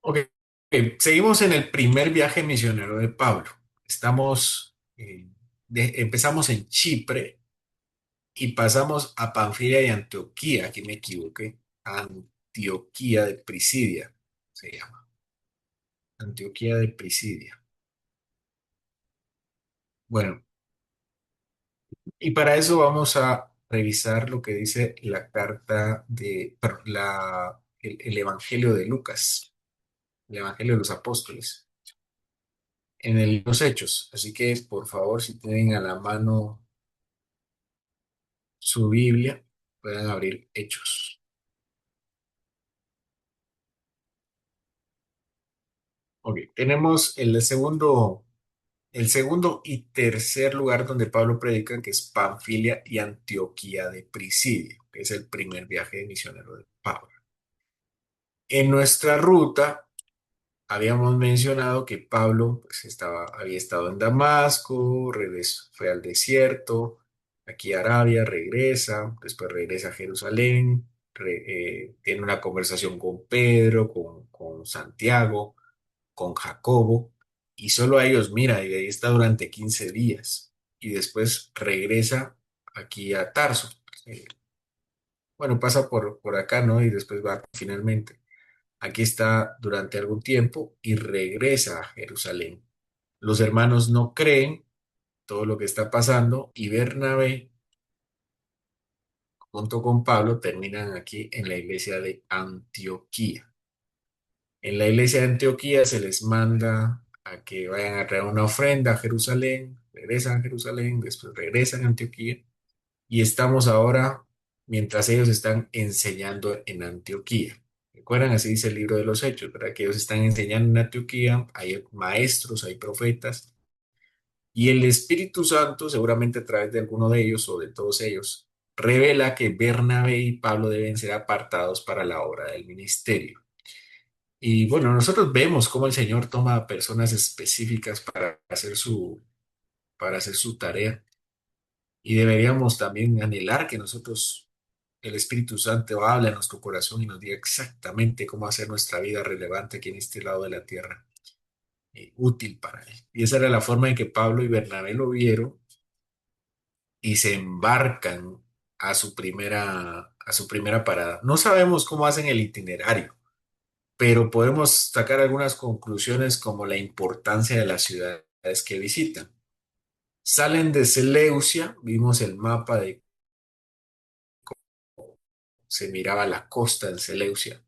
Ok, seguimos en el primer viaje misionero de Pablo. Empezamos en Chipre y pasamos a Panfilia y Antioquía, aquí me equivoqué, Antioquía de Prisidia se llama, Antioquía de Prisidia. Bueno, y para eso vamos a revisar lo que dice la carta el Evangelio de Lucas, el Evangelio de los Apóstoles, los Hechos. Así que, por favor, si tienen a la mano su Biblia, puedan abrir Hechos. Ok, tenemos el segundo y tercer lugar donde Pablo predica, que es Panfilia y Antioquía de Prisidia, que es el primer viaje de misionero de Pablo. En nuestra ruta habíamos mencionado que Pablo pues, había estado en Damasco, fue al desierto, aquí a Arabia, regresa, después regresa a Jerusalén, tiene una conversación con Pedro, con Santiago, con Jacobo, y solo a ellos mira, y ahí está durante 15 días, y después regresa aquí a Tarso. Eh, bueno, pasa por acá, ¿no? Y después va finalmente. Aquí está durante algún tiempo y regresa a Jerusalén. Los hermanos no creen todo lo que está pasando y Bernabé, junto con Pablo, terminan aquí en la iglesia de Antioquía. En la iglesia de Antioquía se les manda a que vayan a traer una ofrenda a Jerusalén, regresan a Jerusalén, después regresan a Antioquía y estamos ahora, mientras ellos están enseñando en Antioquía. ¿Recuerdan? Así dice el libro de los Hechos, ¿verdad? Que ellos están enseñando en Antioquía, hay maestros, hay profetas, y el Espíritu Santo, seguramente a través de alguno de ellos o de todos ellos, revela que Bernabé y Pablo deben ser apartados para la obra del ministerio. Y bueno, nosotros vemos cómo el Señor toma a personas específicas para hacer su tarea. Y deberíamos también anhelar que el Espíritu Santo hable a nuestro corazón y nos diga exactamente cómo hacer nuestra vida relevante aquí en este lado de la tierra, útil para Él. Y esa era la forma en que Pablo y Bernabé lo vieron y se embarcan a su primera parada. No sabemos cómo hacen el itinerario, pero podemos sacar algunas conclusiones como la importancia de las ciudades que visitan. Salen de Seleucia, vimos el mapa de se miraba la costa de Seleucia,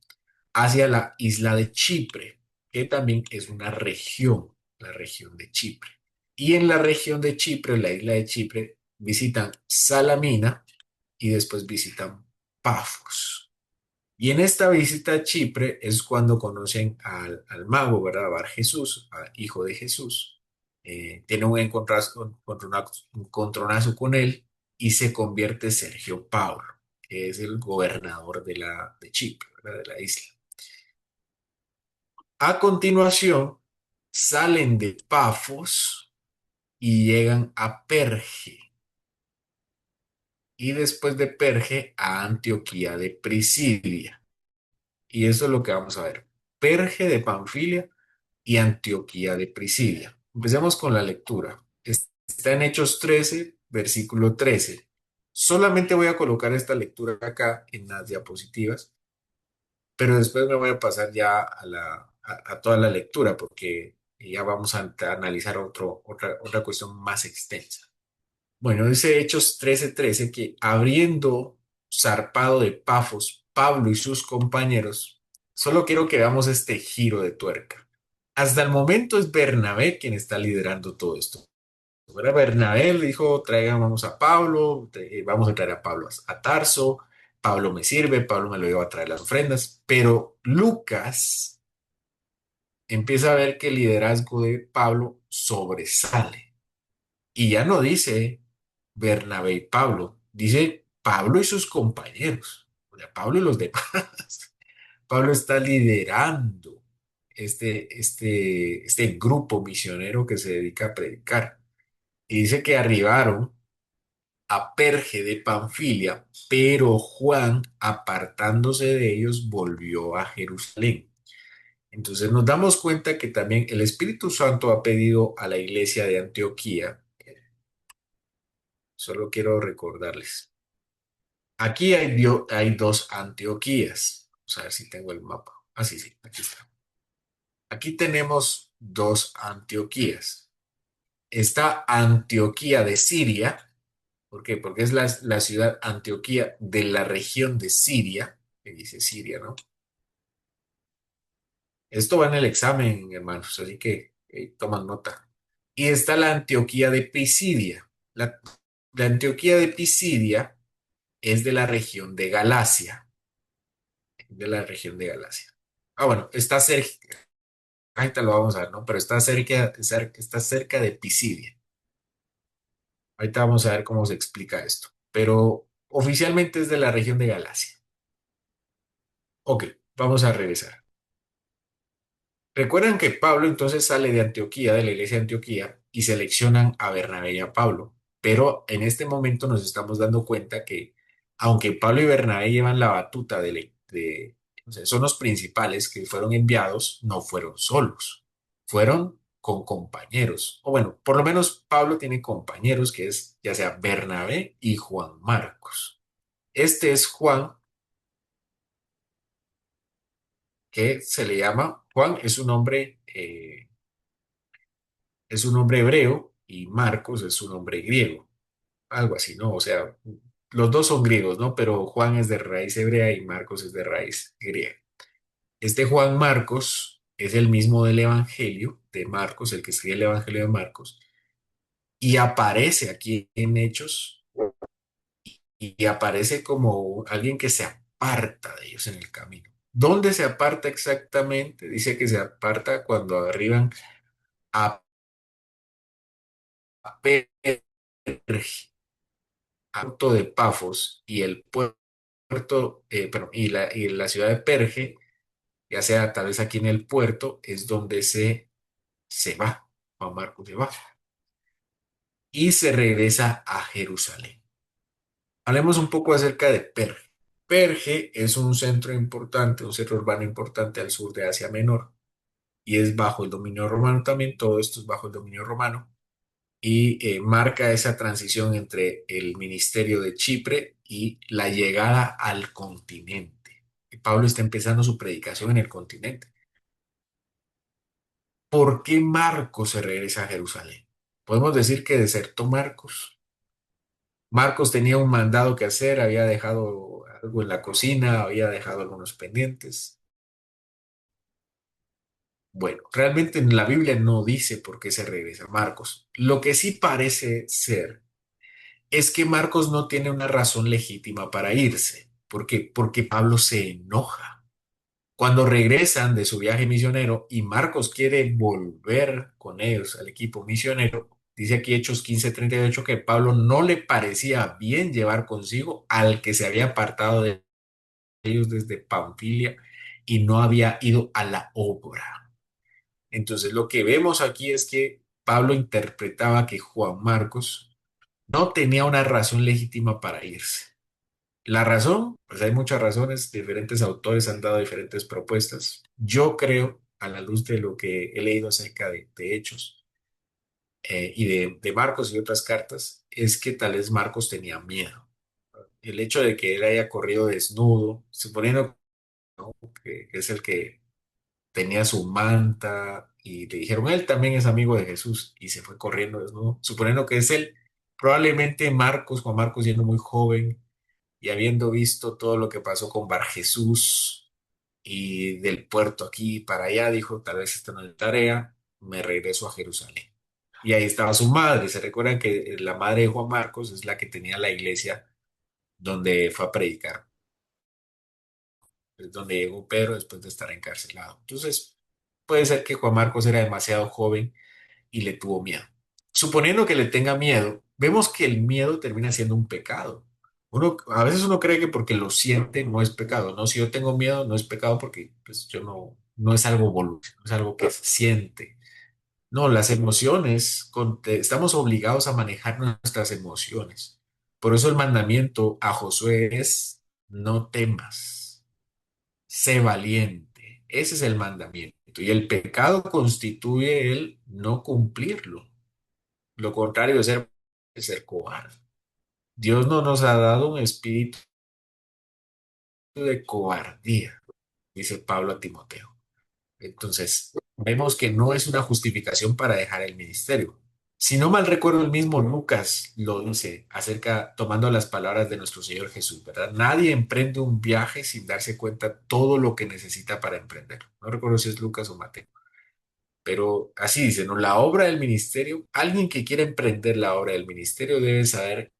hacia la isla de Chipre, que también es una región, la región de Chipre. Y en la región de Chipre, la isla de Chipre, visitan Salamina y después visitan Pafos. Y en esta visita a Chipre es cuando conocen al mago, ¿verdad? Bar Jesús, hijo de Jesús. Tiene un encontronazo con él y se convierte Sergio Paulo, que es el gobernador de Chipre, ¿verdad? De la isla. A continuación, salen de Pafos y llegan a Perge. Y después de Perge a Antioquía de Prisidia. Y eso es lo que vamos a ver. Perge de Panfilia y Antioquía de Prisidia. Empecemos con la lectura. Está en Hechos 13, versículo 13. Solamente voy a colocar esta lectura acá en las diapositivas, pero después me voy a pasar ya a toda la lectura porque ya vamos a analizar otra cuestión más extensa. Bueno, dice Hechos 13:13 que habiendo zarpado de Pafos, Pablo y sus compañeros, solo quiero que veamos este giro de tuerca. Hasta el momento es Bernabé quien está liderando todo esto. Era Bernabé le dijo, traigan, vamos a Pablo, vamos a traer a Pablo a Tarso, Pablo me sirve, Pablo me lo lleva a traer las ofrendas, pero Lucas empieza a ver que el liderazgo de Pablo sobresale. Y ya no dice Bernabé y Pablo, dice Pablo y sus compañeros, o sea, Pablo y los demás. Pablo está liderando este grupo misionero que se dedica a predicar. Y dice que arribaron a Perge de Panfilia, pero Juan, apartándose de ellos, volvió a Jerusalén. Entonces nos damos cuenta que también el Espíritu Santo ha pedido a la iglesia de Antioquía, solo quiero recordarles, aquí hay dos Antioquías. Vamos a ver si tengo el mapa. Ah, sí, sí, aquí está. Aquí tenemos dos Antioquías. Está Antioquía de Siria. ¿Por qué? Porque es la ciudad Antioquía de la región de Siria, que dice Siria, ¿no? Esto va en el examen, hermanos, así que toman nota. Y está la Antioquía de Pisidia. La Antioquía de Pisidia es de la región de Galacia, de la región de Galacia. Ah, bueno, está cerca, ahorita lo vamos a ver, ¿no? Pero está cerca de Pisidia. Ahorita vamos a ver cómo se explica esto. Pero oficialmente es de la región de Galacia. Ok, vamos a regresar. Recuerdan que Pablo entonces sale de Antioquía, de la iglesia de Antioquía, y seleccionan a Bernabé y a Pablo. Pero en este momento nos estamos dando cuenta que, aunque Pablo y Bernabé llevan la batuta o sea, son los principales que fueron enviados, no fueron solos, fueron con compañeros. O bueno, por lo menos Pablo tiene compañeros que es ya sea Bernabé y Juan Marcos. Este es Juan, que se le llama, Juan es un nombre hebreo y Marcos es un nombre griego, algo así, ¿no? O sea, los dos son griegos, ¿no? Pero Juan es de raíz hebrea y Marcos es de raíz griega. Este Juan Marcos es el mismo del Evangelio de Marcos, el que escribe el Evangelio de Marcos, y aparece aquí en Hechos y aparece como alguien que se aparta de ellos en el camino. ¿Dónde se aparta exactamente? Dice que se aparta cuando arriban a Perge, Auto de Pafos y el puerto, perdón, y la ciudad de Perge, ya sea tal vez aquí en el puerto, es donde se va, Juan Marcos se va, y se regresa a Jerusalén. Hablemos un poco acerca de Perge. Perge es un centro importante, un centro urbano importante al sur de Asia Menor, y es bajo el dominio romano también, todo esto es bajo el dominio romano y marca esa transición entre el ministerio de Chipre y la llegada al continente. Y Pablo está empezando su predicación en el continente. ¿Por qué Marcos se regresa a Jerusalén? Podemos decir que desertó Marcos. Marcos tenía un mandado que hacer, había dejado algo en la cocina, había dejado algunos pendientes. Bueno, realmente en la Biblia no dice por qué se regresa Marcos. Lo que sí parece ser es que Marcos no tiene una razón legítima para irse. ¿Por qué? Porque Pablo se enoja. Cuando regresan de su viaje misionero y Marcos quiere volver con ellos al equipo misionero, dice aquí Hechos 15:38 que Pablo no le parecía bien llevar consigo al que se había apartado de ellos desde Pamfilia y no había ido a la obra. Entonces lo que vemos aquí es que Pablo interpretaba que Juan Marcos no tenía una razón legítima para irse. La razón, pues hay muchas razones, diferentes autores han dado diferentes propuestas. Yo creo, a la luz de lo que he leído acerca de Hechos y de Marcos y otras cartas, es que tal vez Marcos tenía miedo. El hecho de que él haya corrido desnudo, suponiendo que es el que tenía su manta y le dijeron, él también es amigo de Jesús y se fue corriendo desnudo, suponiendo que es él, probablemente Marcos, Juan Marcos siendo muy joven y habiendo visto todo lo que pasó con Bar Jesús y del puerto aquí para allá, dijo, tal vez esta no es tarea, me regreso a Jerusalén. Y ahí estaba su madre. Se recuerdan que la madre de Juan Marcos es la que tenía la iglesia donde fue a predicar, es donde llegó Pedro después de estar encarcelado. Entonces, puede ser que Juan Marcos era demasiado joven y le tuvo miedo. Suponiendo que le tenga miedo, vemos que el miedo termina siendo un pecado. A veces uno cree que porque lo siente no es pecado. No, si yo tengo miedo no es pecado porque pues, yo no es algo voluntario, no es algo que se siente. No, las emociones, estamos obligados a manejar nuestras emociones. Por eso el mandamiento a Josué es no temas, sé valiente. Ese es el mandamiento. Y el pecado constituye el no cumplirlo. Lo contrario de ser cobarde. Dios no nos ha dado un espíritu de cobardía, dice Pablo a Timoteo. Entonces, vemos que no es una justificación para dejar el ministerio. Si no mal recuerdo, el mismo Lucas lo dice acerca, tomando las palabras de nuestro Señor Jesús, ¿verdad? Nadie emprende un viaje sin darse cuenta todo lo que necesita para emprender. No recuerdo si es Lucas o Mateo, pero así dice, ¿no? La obra del ministerio, alguien que quiera emprender la obra del ministerio debe saber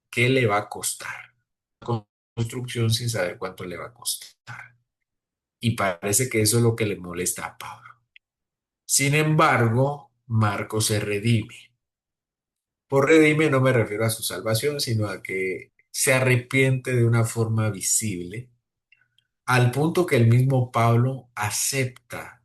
qué le va a costar. Construcción sin saber cuánto le va a costar. Y parece que eso es lo que le molesta a Pablo. Sin embargo, Marcos se redime. Por redime no me refiero a su salvación, sino a que se arrepiente de una forma visible, al punto que el mismo Pablo acepta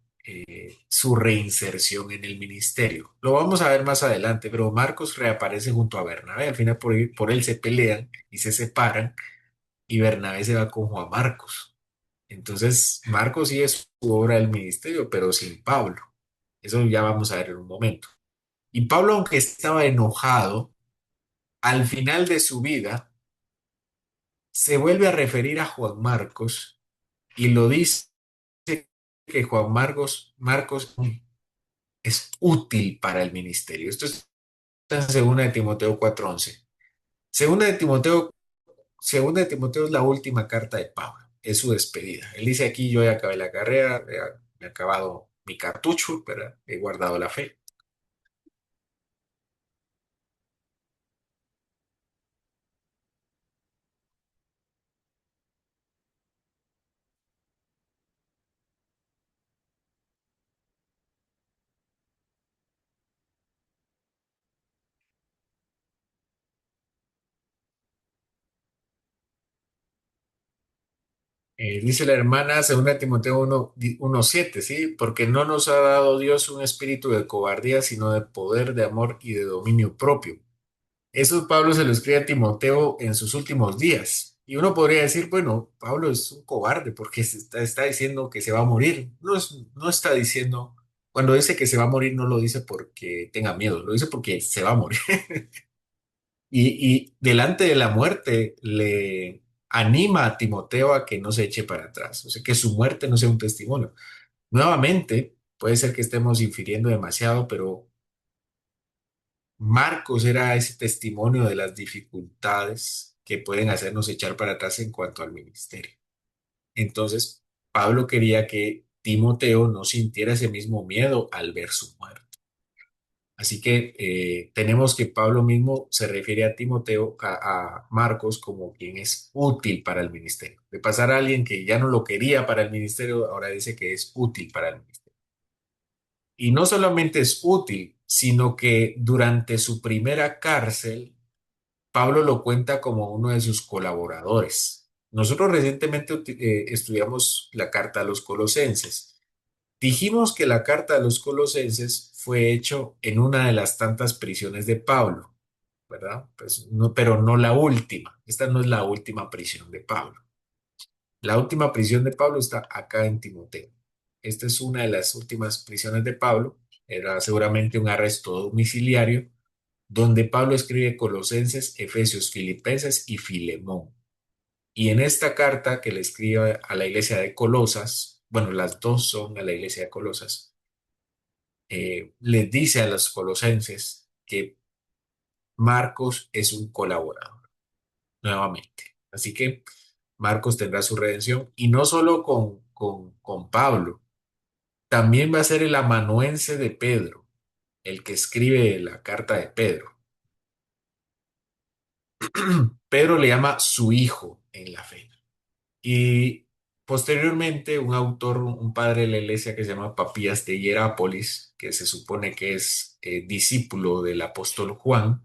su reinserción en el ministerio. Lo vamos a ver más adelante, pero Marcos reaparece junto a Bernabé. Al final por él se pelean y se separan y Bernabé se va con Juan Marcos. Entonces, Marcos sí es su obra del ministerio, pero sin Pablo. Eso ya vamos a ver en un momento. Y Pablo, aunque estaba enojado, al final de su vida, se vuelve a referir a Juan Marcos y lo dice que Marcos es útil para el ministerio. Esto está en 2 de Timoteo 4:11. Segunda de Timoteo, segunda de Timoteo es la última carta de Pablo, es su despedida. Él dice aquí, yo ya acabé la carrera, ya he acabado mi cartucho, pero he guardado la fe. Dice la hermana, segunda de Timoteo 1:7, ¿sí? Porque no nos ha dado Dios un espíritu de cobardía, sino de poder, de amor y de dominio propio. Eso Pablo se lo escribe a Timoteo en sus últimos días. Y uno podría decir, bueno, Pablo es un cobarde porque está diciendo que se va a morir. No está diciendo, cuando dice que se va a morir, no lo dice porque tenga miedo, lo dice porque se va a morir. Y delante de la muerte le anima a Timoteo a que no se eche para atrás, o sea, que su muerte no sea un testimonio. Nuevamente, puede ser que estemos infiriendo demasiado, pero Marcos era ese testimonio de las dificultades que pueden hacernos echar para atrás en cuanto al ministerio. Entonces, Pablo quería que Timoteo no sintiera ese mismo miedo al ver su muerte. Así que tenemos que Pablo mismo se refiere a Timoteo, a Marcos, como quien es útil para el ministerio. De pasar a alguien que ya no lo quería para el ministerio, ahora dice que es útil para el ministerio. Y no solamente es útil, sino que durante su primera cárcel, Pablo lo cuenta como uno de sus colaboradores. Nosotros recientemente estudiamos la carta a los Colosenses. Dijimos que la carta a los Colosenses fue hecho en una de las tantas prisiones de Pablo, ¿verdad? Pues no, pero no la última. Esta no es la última prisión de Pablo. La última prisión de Pablo está acá en Timoteo. Esta es una de las últimas prisiones de Pablo. Era seguramente un arresto domiciliario donde Pablo escribe Colosenses, Efesios, Filipenses y Filemón. Y en esta carta que le escribe a la iglesia de Colosas, bueno, las dos son a la iglesia de Colosas, les dice a los colosenses que Marcos es un colaborador, nuevamente. Así que Marcos tendrá su redención y no solo con Pablo, también va a ser el amanuense de Pedro, el que escribe la carta de Pedro. Pedro le llama su hijo en la fe. Y posteriormente un autor, un padre de la iglesia que se llama Papías de Hierápolis, que se supone que es discípulo del apóstol Juan,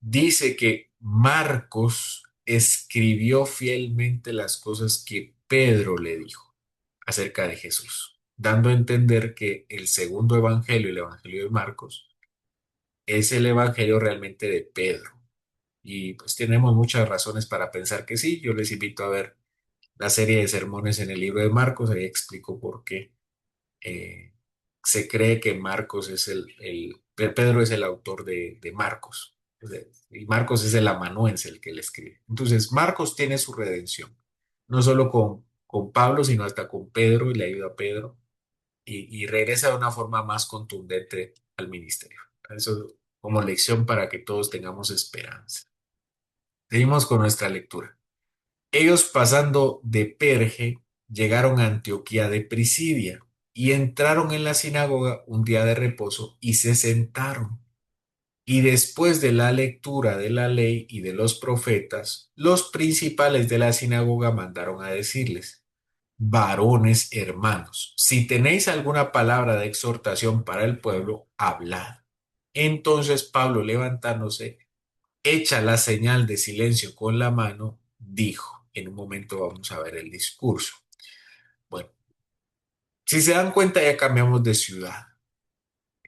dice que Marcos escribió fielmente las cosas que Pedro le dijo acerca de Jesús, dando a entender que el segundo evangelio, el evangelio de Marcos, es el evangelio realmente de Pedro. Y pues tenemos muchas razones para pensar que sí. Yo les invito a ver la serie de sermones en el libro de Marcos, ahí explico por qué eh, se cree que Marcos es Pedro es el autor de Marcos. Y Marcos es el amanuense el que le escribe. Entonces, Marcos tiene su redención, no solo con Pablo, sino hasta con Pedro, y le ayuda a Pedro, y regresa de una forma más contundente al ministerio. Eso como lección para que todos tengamos esperanza. Seguimos con nuestra lectura. Ellos pasando de Perge llegaron a Antioquía de Prisidia y entraron en la sinagoga un día de reposo y se sentaron. Y después de la lectura de la ley y de los profetas, los principales de la sinagoga mandaron a decirles: varones hermanos, si tenéis alguna palabra de exhortación para el pueblo, hablad. Entonces Pablo, levantándose, hecha la señal de silencio con la mano, dijo. En un momento vamos a ver el discurso. Bueno, si se dan cuenta, ya cambiamos de ciudad.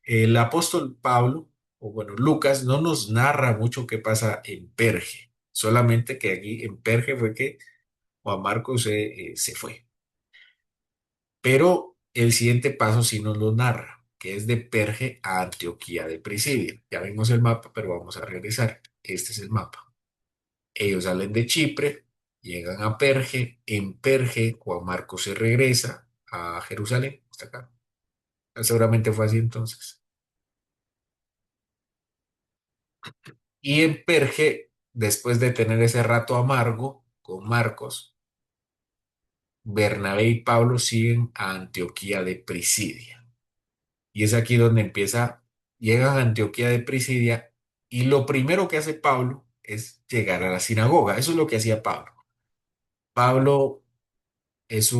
El apóstol Pablo, o bueno, Lucas, no nos narra mucho qué pasa en Perge, solamente que aquí en Perge fue que Juan Marcos se fue. Pero el siguiente paso sí nos lo narra, que es de Perge a Antioquía de Pisidia. Ya vimos el mapa, pero vamos a regresar. Este es el mapa. Ellos salen de Chipre, llegan a Perge. En Perge, Juan Marcos se regresa a Jerusalén, hasta acá. Seguramente fue así entonces. Y en Perge, después de tener ese rato amargo con Marcos, Bernabé y Pablo siguen a Antioquía de Prisidia. Y es aquí donde llegan a Antioquía de Prisidia y lo primero que hace Pablo es llegar a la sinagoga. Eso es lo que hacía Pablo. Pablo es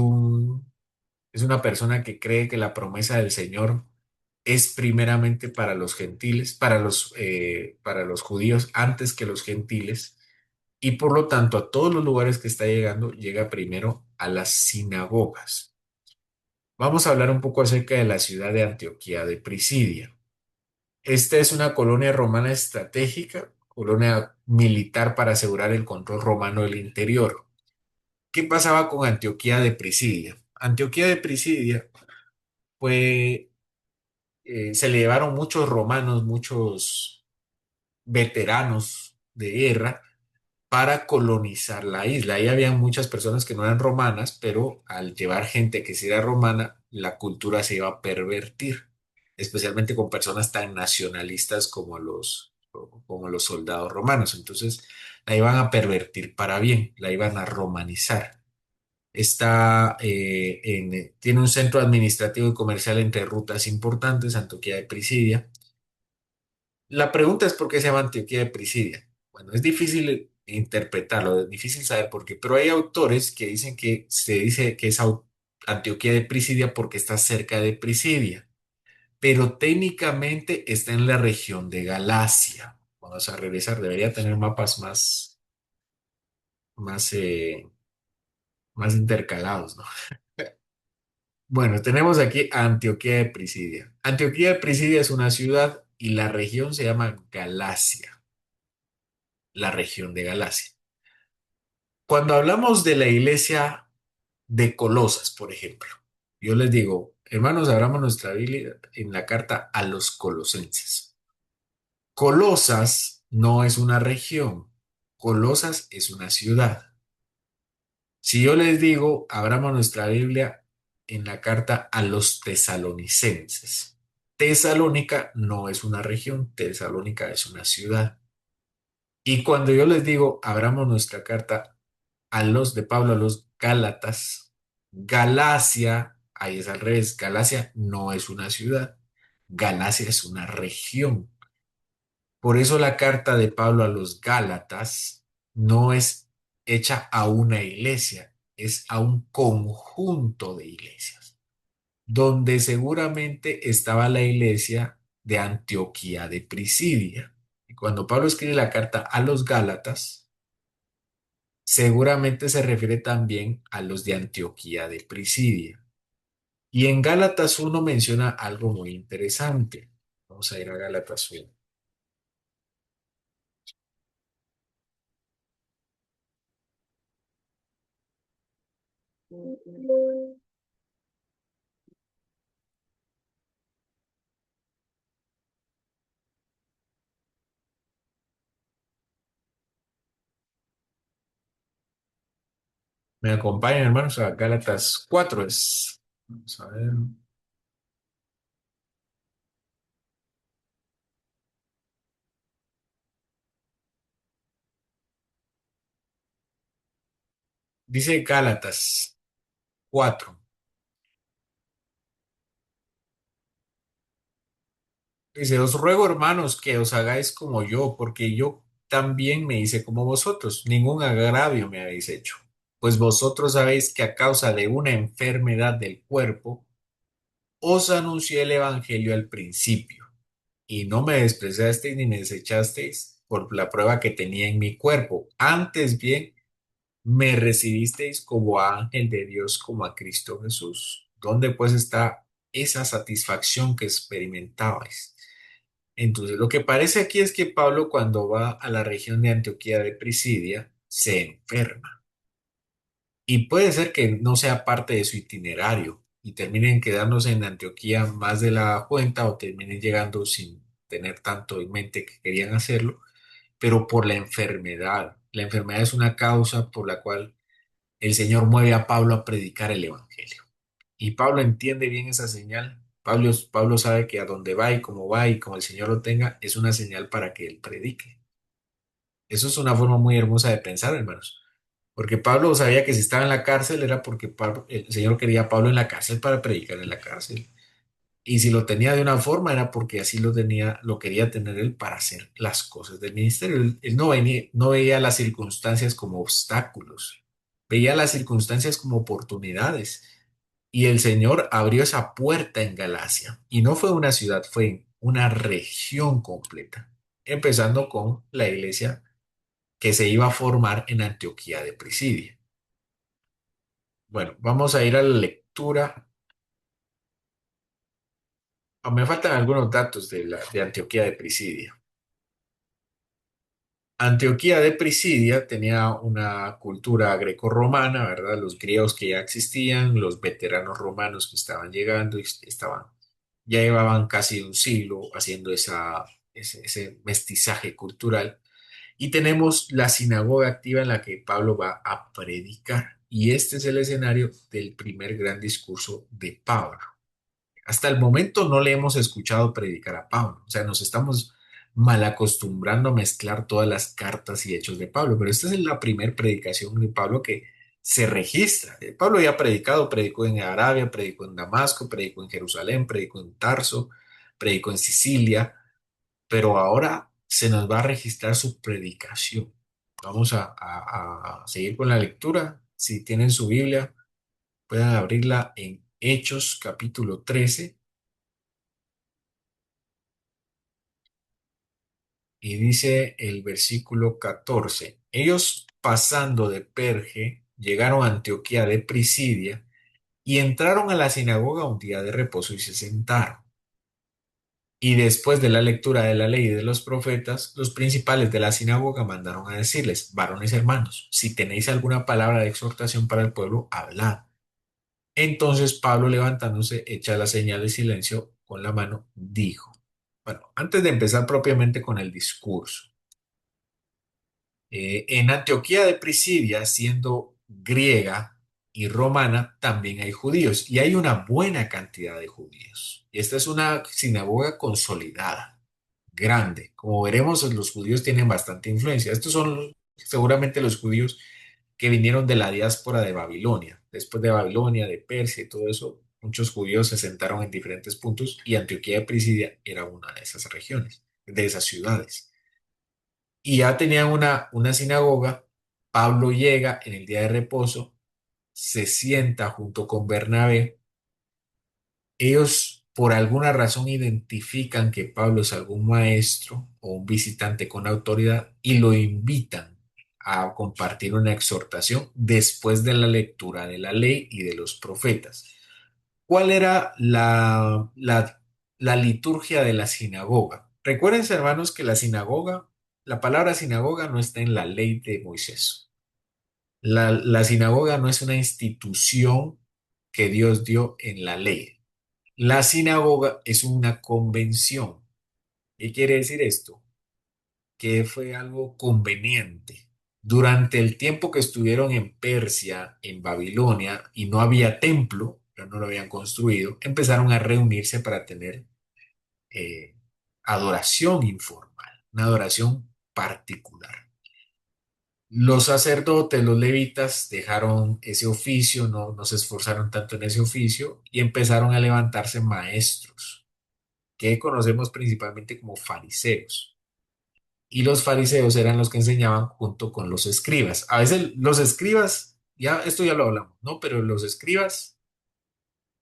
es una persona que cree que la promesa del Señor es primeramente para los gentiles, para los judíos antes que los gentiles, y por lo tanto a todos los lugares que está llegando, llega primero a las sinagogas. Vamos a hablar un poco acerca de la ciudad de Antioquía de Prisidia. Esta es una colonia romana estratégica, colonia militar para asegurar el control romano del interior. ¿Qué pasaba con Antioquía de Prisidia? Antioquía de Prisidia fue, se le llevaron muchos romanos, muchos veteranos de guerra para colonizar la isla. Ahí había muchas personas que no eran romanas, pero al llevar gente que sí era romana, la cultura se iba a pervertir, especialmente con personas tan nacionalistas como los soldados romanos. Entonces, la iban a pervertir para bien, la iban a romanizar. Tiene un centro administrativo y comercial entre rutas importantes, Antioquía de Prisidia. La pregunta es por qué se llama Antioquía de Prisidia. Bueno, es difícil interpretarlo, es difícil saber por qué, pero hay autores que dicen que se dice que es Antioquía de Prisidia porque está cerca de Prisidia, pero técnicamente está en la región de Galacia. Vamos a revisar, debería tener mapas más, eh, más intercalados, ¿no? Bueno, tenemos aquí a Antioquía de Prisidia. Antioquía de Prisidia es una ciudad y la región se llama Galacia, la región de Galacia. Cuando hablamos de la iglesia de Colosas, por ejemplo, yo les digo, hermanos, abramos nuestra Biblia en la carta a los colosenses. Colosas no es una región, Colosas es una ciudad. Si yo les digo, abramos nuestra Biblia en la carta a los tesalonicenses. Tesalónica no es una región, Tesalónica es una ciudad. Y cuando yo les digo, abramos nuestra carta a los de Pablo, a los Gálatas, Galacia, ahí es al revés, Galacia no es una ciudad, Galacia es una región. Por eso la carta de Pablo a los Gálatas no es hecha a una iglesia, es a un conjunto de iglesias, donde seguramente estaba la iglesia de Antioquía de Prisidia. Y cuando Pablo escribe la carta a los Gálatas, seguramente se refiere también a los de Antioquía de Prisidia. Y en Gálatas 1 menciona algo muy interesante. Vamos a ir a Gálatas 1. Me acompañan, hermanos, a Gálatas 4 es. Vamos a ver. Dice Gálatas 4. Dice, os ruego, hermanos, que os hagáis como yo, porque yo también me hice como vosotros. Ningún agravio me habéis hecho. Pues vosotros sabéis que a causa de una enfermedad del cuerpo, os anuncié el evangelio al principio, y no me despreciasteis ni me desechasteis por la prueba que tenía en mi cuerpo. Antes bien, me recibisteis como a ángel de Dios, como a Cristo Jesús. ¿Dónde pues está esa satisfacción que experimentabais? Entonces, lo que parece aquí es que Pablo, cuando va a la región de Antioquía de Prisidia, se enferma. Y puede ser que no sea parte de su itinerario y terminen quedándose en Antioquía más de la cuenta o terminen llegando sin tener tanto en mente que querían hacerlo, pero por la enfermedad. La enfermedad es una causa por la cual el Señor mueve a Pablo a predicar el Evangelio. Y Pablo entiende bien esa señal. Pablo sabe que a dónde va y como el Señor lo tenga, es una señal para que él predique. Eso es una forma muy hermosa de pensar, hermanos. Porque Pablo sabía que si estaba en la cárcel era porque el Señor quería a Pablo en la cárcel para predicar en la cárcel. Y si lo tenía de una forma era porque así lo tenía, lo quería tener él para hacer las cosas del ministerio. Él no veía las circunstancias como obstáculos, veía las circunstancias como oportunidades. Y el Señor abrió esa puerta en Galacia. Y no fue una ciudad, fue una región completa, empezando con la iglesia que se iba a formar en Antioquía de Pisidia. Bueno, vamos a ir a la lectura. Me faltan algunos datos de Antioquía de Pisidia. Antioquía de Pisidia tenía una cultura grecorromana, ¿verdad? Los griegos que ya existían, los veteranos romanos que estaban llegando y ya llevaban casi un siglo haciendo ese mestizaje cultural. Y tenemos la sinagoga activa en la que Pablo va a predicar. Y este es el escenario del primer gran discurso de Pablo. Hasta el momento no le hemos escuchado predicar a Pablo, o sea, nos estamos mal acostumbrando a mezclar todas las cartas y hechos de Pablo, pero esta es la primera predicación de Pablo que se registra. Pablo ya ha predicado, predicó en Arabia, predicó en Damasco, predicó en Jerusalén, predicó en Tarso, predicó en Sicilia, pero ahora se nos va a registrar su predicación. Vamos a seguir con la lectura. Si tienen su Biblia, pueden abrirla en Hechos capítulo 13. Y dice el versículo 14: ellos pasando de Perge llegaron a Antioquía de Prisidia y entraron a la sinagoga un día de reposo y se sentaron. Y después de la lectura de la ley y de los profetas, los principales de la sinagoga mandaron a decirles: varones hermanos, si tenéis alguna palabra de exhortación para el pueblo, hablad. Entonces Pablo, levantándose, hecha la señal de silencio con la mano, dijo. Bueno, antes de empezar propiamente con el discurso, en Antioquía de Prisidia, siendo griega y romana, también hay judíos y hay una buena cantidad de judíos. Y esta es una sinagoga consolidada, grande. Como veremos, los judíos tienen bastante influencia. Estos son seguramente los judíos que vinieron de la diáspora de Babilonia. Después de Babilonia, de Persia y todo eso, muchos judíos se sentaron en diferentes puntos y Antioquía de Prisidia era una de esas regiones, de esas ciudades. Y ya tenían una sinagoga. Pablo llega en el día de reposo, se sienta junto con Bernabé. Ellos por alguna razón identifican que Pablo es algún maestro o un visitante con autoridad y lo invitan a compartir una exhortación después de la lectura de la ley y de los profetas. ¿Cuál era la liturgia de la sinagoga? Recuerden, hermanos, que la palabra sinagoga no está en la ley de Moisés. La sinagoga no es una institución que Dios dio en la ley. La sinagoga es una convención. ¿Qué quiere decir esto? Que fue algo conveniente. Durante el tiempo que estuvieron en Persia, en Babilonia, y no había templo, ya no lo habían construido, empezaron a reunirse para tener eh, adoración informal, una adoración particular. Los sacerdotes, los levitas, dejaron ese oficio, no se esforzaron tanto en ese oficio y empezaron a levantarse maestros, que conocemos principalmente como fariseos. Y los fariseos eran los que enseñaban junto con los escribas. A veces los escribas, ya esto ya lo hablamos, ¿no? Pero los escribas,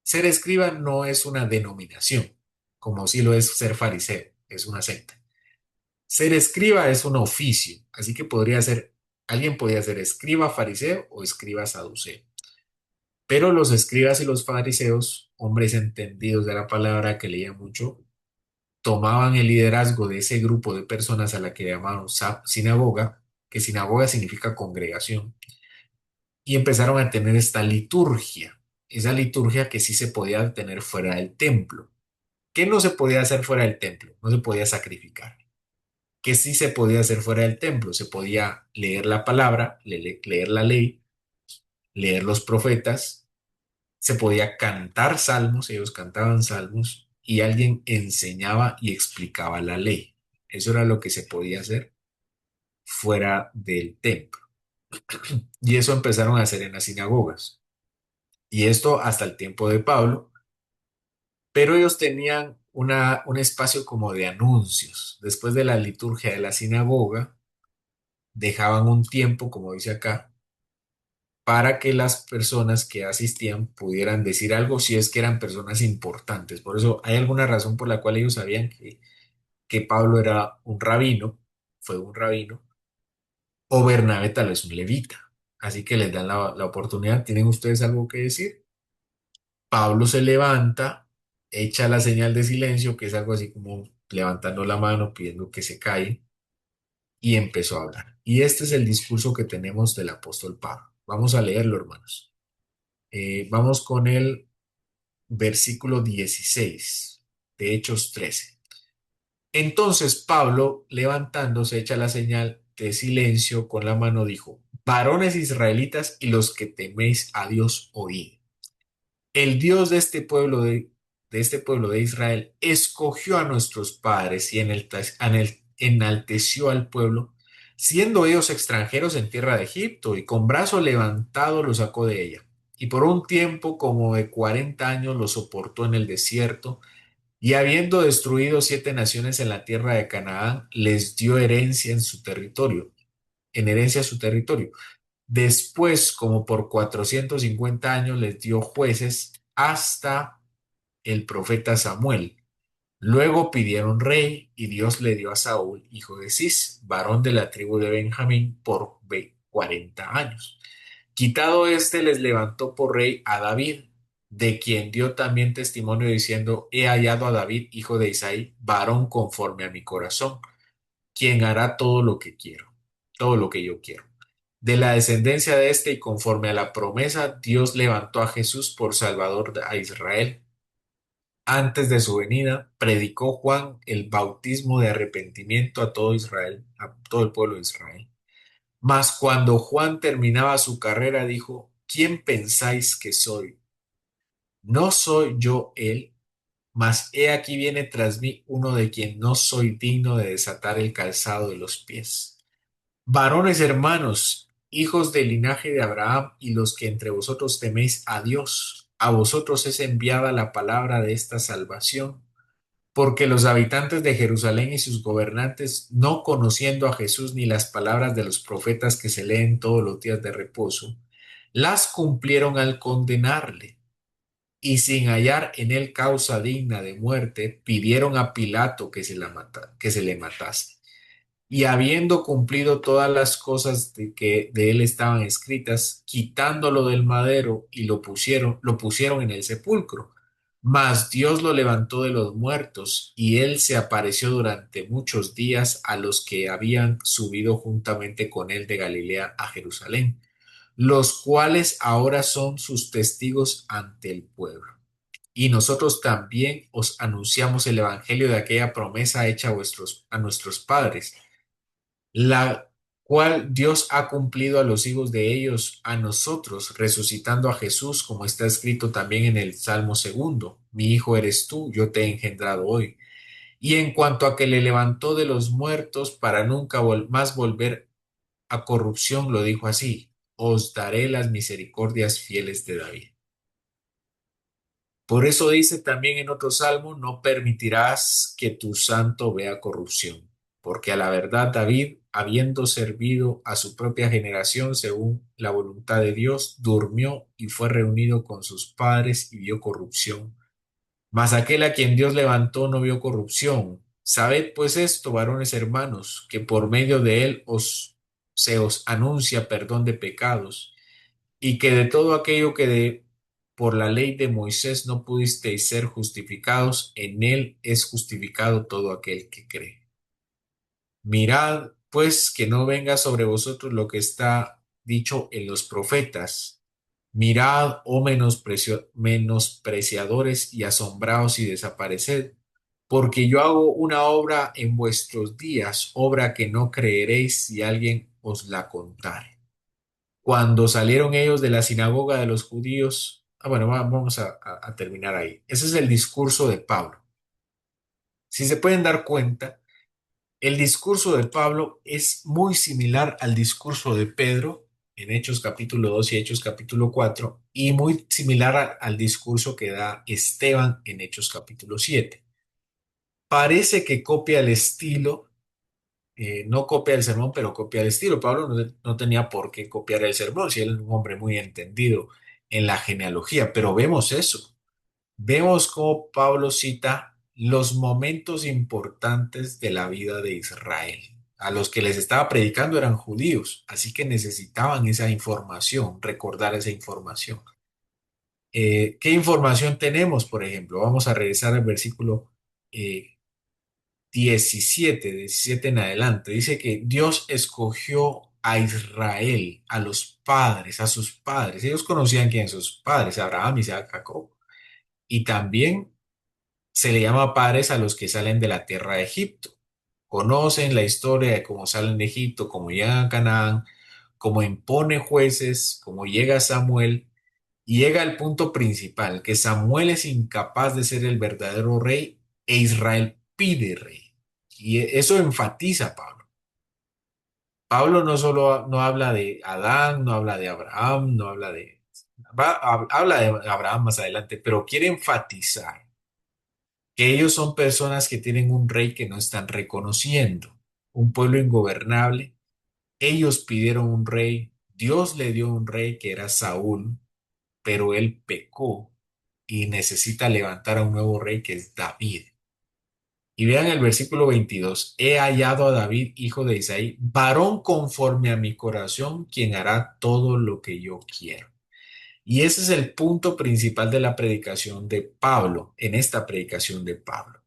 ser escriba no es una denominación, como si lo es ser fariseo, es una secta. Ser escriba es un oficio, así que podría ser, alguien podría ser escriba fariseo o escriba saduceo. Pero los escribas y los fariseos, hombres entendidos de la palabra que leían mucho, tomaban el liderazgo de ese grupo de personas a la que llamaron sinagoga, que sinagoga significa congregación, y empezaron a tener esta liturgia, esa liturgia que sí se podía tener fuera del templo. ¿Qué no se podía hacer fuera del templo? No se podía sacrificar. ¿Qué sí se podía hacer fuera del templo? Se podía leer la palabra, leer la ley, leer los profetas, se podía cantar salmos, ellos cantaban salmos, y alguien enseñaba y explicaba la ley. Eso era lo que se podía hacer fuera del templo. Y eso empezaron a hacer en las sinagogas. Y esto hasta el tiempo de Pablo, pero ellos tenían un espacio como de anuncios. Después de la liturgia de la sinagoga, dejaban un tiempo, como dice acá, para que las personas que asistían pudieran decir algo si es que eran personas importantes. Por eso hay alguna razón por la cual ellos sabían que Pablo era un rabino, fue un rabino, o Bernabé tal vez un levita. Así que les dan la oportunidad. ¿Tienen ustedes algo que decir? Pablo se levanta, echa la señal de silencio, que es algo así como levantando la mano, pidiendo que se calle, y empezó a hablar. Y este es el discurso que tenemos del apóstol Pablo. Vamos a leerlo, hermanos. Vamos con el versículo 16 de Hechos 13. Entonces Pablo, levantándose, echa la señal de silencio con la mano, dijo: varones israelitas y los que teméis a Dios, oíd. El Dios de este pueblo de Israel escogió a nuestros padres y enalteció al pueblo, siendo ellos extranjeros en tierra de Egipto, y con brazo levantado los sacó de ella. Y por un tiempo como de 40 años los soportó en el desierto, y habiendo destruido 7 naciones en la tierra de Canaán, les dio herencia en su territorio, en herencia a su territorio. Después, como por 450 años, les dio jueces hasta el profeta Samuel. Luego pidieron rey y Dios le dio a Saúl, hijo de Cis, varón de la tribu de Benjamín, por 40 años. Quitado este, les levantó por rey a David, de quien dio también testimonio diciendo: he hallado a David, hijo de Isaí, varón conforme a mi corazón, quien hará todo lo que quiero, todo lo que yo quiero. De la descendencia de este y conforme a la promesa, Dios levantó a Jesús por Salvador a Israel. Antes de su venida, predicó Juan el bautismo de arrepentimiento a todo Israel, a todo el pueblo de Israel. Mas cuando Juan terminaba su carrera, dijo: ¿quién pensáis que soy? No soy yo él, mas he aquí viene tras mí uno de quien no soy digno de desatar el calzado de los pies. Varones hermanos, hijos del linaje de Abraham y los que entre vosotros teméis a Dios, a vosotros es enviada la palabra de esta salvación, porque los habitantes de Jerusalén y sus gobernantes, no conociendo a Jesús ni las palabras de los profetas que se leen todos los días de reposo, las cumplieron al condenarle, y sin hallar en él causa digna de muerte, pidieron a Pilato que se le matase. Y habiendo cumplido todas las cosas que de él estaban escritas, quitándolo del madero y lo pusieron en el sepulcro. Mas Dios lo levantó de los muertos, y él se apareció durante muchos días a los que habían subido juntamente con él de Galilea a Jerusalén, los cuales ahora son sus testigos ante el pueblo. Y nosotros también os anunciamos el evangelio de aquella promesa hecha a nuestros padres, la cual Dios ha cumplido a los hijos de ellos, a nosotros, resucitando a Jesús, como está escrito también en el Salmo segundo: mi hijo eres tú, yo te he engendrado hoy. Y en cuanto a que le levantó de los muertos para nunca más volver a corrupción, lo dijo así: os daré las misericordias fieles de David. Por eso dice también en otro salmo: no permitirás que tu santo vea corrupción, porque a la verdad David, habiendo servido a su propia generación según la voluntad de Dios, durmió y fue reunido con sus padres y vio corrupción. Mas aquel a quien Dios levantó no vio corrupción. Sabed pues esto, varones hermanos, que por medio de él se os anuncia perdón de pecados, y que de todo aquello que por la ley de Moisés no pudisteis ser justificados, en él es justificado todo aquel que cree. Mirad, pues, que no venga sobre vosotros lo que está dicho en los profetas. Mirad, oh menospreciadores, y asombraos y desapareced, porque yo hago una obra en vuestros días, obra que no creeréis si alguien os la contare. Cuando salieron ellos de la sinagoga de los judíos, bueno, vamos a terminar ahí. Ese es el discurso de Pablo. Si se pueden dar cuenta, el discurso de Pablo es muy similar al discurso de Pedro en Hechos capítulo 2 y Hechos capítulo 4, y muy similar al discurso que da Esteban en Hechos capítulo 7. Parece que copia el estilo, no copia el sermón, pero copia el estilo. Pablo no tenía por qué copiar el sermón, si él es un hombre muy entendido en la genealogía, pero vemos eso. Vemos cómo Pablo cita los momentos importantes de la vida de Israel. A los que les estaba predicando eran judíos, así que necesitaban esa información, recordar esa información. ¿Qué información tenemos, por ejemplo? Vamos a regresar al versículo 17 en adelante. Dice que Dios escogió a Israel, a los padres, a sus padres. Ellos conocían quién son sus padres: Abraham, Isaac, Jacob. Y también se le llama padres a los que salen de la tierra de Egipto. Conocen la historia de cómo salen de Egipto, cómo llegan a Canaán, cómo impone jueces, cómo llega Samuel, y llega al punto principal, que Samuel es incapaz de ser el verdadero rey e Israel pide rey. Y eso enfatiza a Pablo. Pablo no solo no habla de Adán, no habla de Abraham, no habla de... habla de Abraham más adelante, pero quiere enfatizar que ellos son personas que tienen un rey que no están reconociendo, un pueblo ingobernable. Ellos pidieron un rey, Dios le dio un rey que era Saúl, pero él pecó y necesita levantar a un nuevo rey que es David. Y vean el versículo 22: he hallado a David, hijo de Isaí, varón conforme a mi corazón, quien hará todo lo que yo quiero. Y ese es el punto principal de la predicación de Pablo, en esta predicación de Pablo: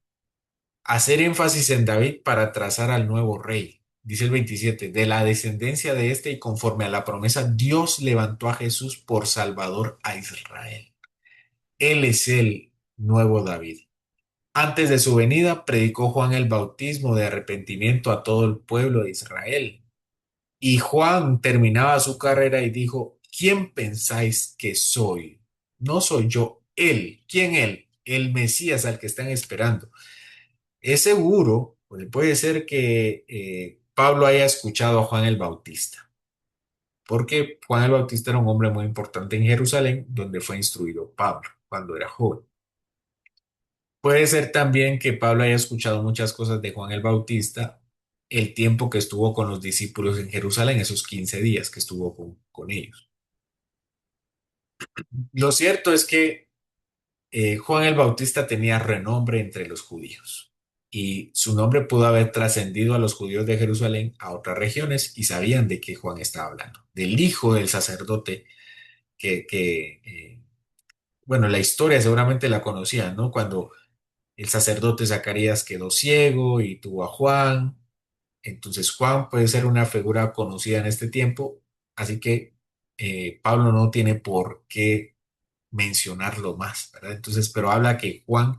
hacer énfasis en David para trazar al nuevo rey. Dice el 27: de la descendencia de este y conforme a la promesa, Dios levantó a Jesús por Salvador a Israel. Él es el nuevo David. Antes de su venida, predicó Juan el bautismo de arrepentimiento a todo el pueblo de Israel. Y Juan terminaba su carrera y dijo: ¿quién pensáis que soy? No soy yo, él. ¿Quién él? El Mesías al que están esperando. Es seguro, puede ser que Pablo haya escuchado a Juan el Bautista, porque Juan el Bautista era un hombre muy importante en Jerusalén, donde fue instruido Pablo cuando era joven. Puede ser también que Pablo haya escuchado muchas cosas de Juan el Bautista el tiempo que estuvo con los discípulos en Jerusalén, esos 15 días que estuvo con ellos. Lo cierto es que Juan el Bautista tenía renombre entre los judíos, y su nombre pudo haber trascendido a los judíos de Jerusalén a otras regiones, y sabían de qué Juan estaba hablando, del hijo del sacerdote bueno, la historia seguramente la conocían, ¿no? Cuando el sacerdote Zacarías quedó ciego y tuvo a Juan. Entonces Juan puede ser una figura conocida en este tiempo, así que Pablo no tiene por qué mencionarlo más, ¿verdad? Entonces, pero habla que Juan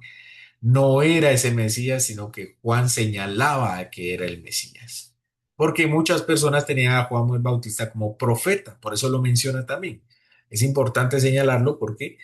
no era ese Mesías, sino que Juan señalaba a que era el Mesías. Porque muchas personas tenían a Juan el Bautista como profeta, por eso lo menciona también. Es importante señalarlo porque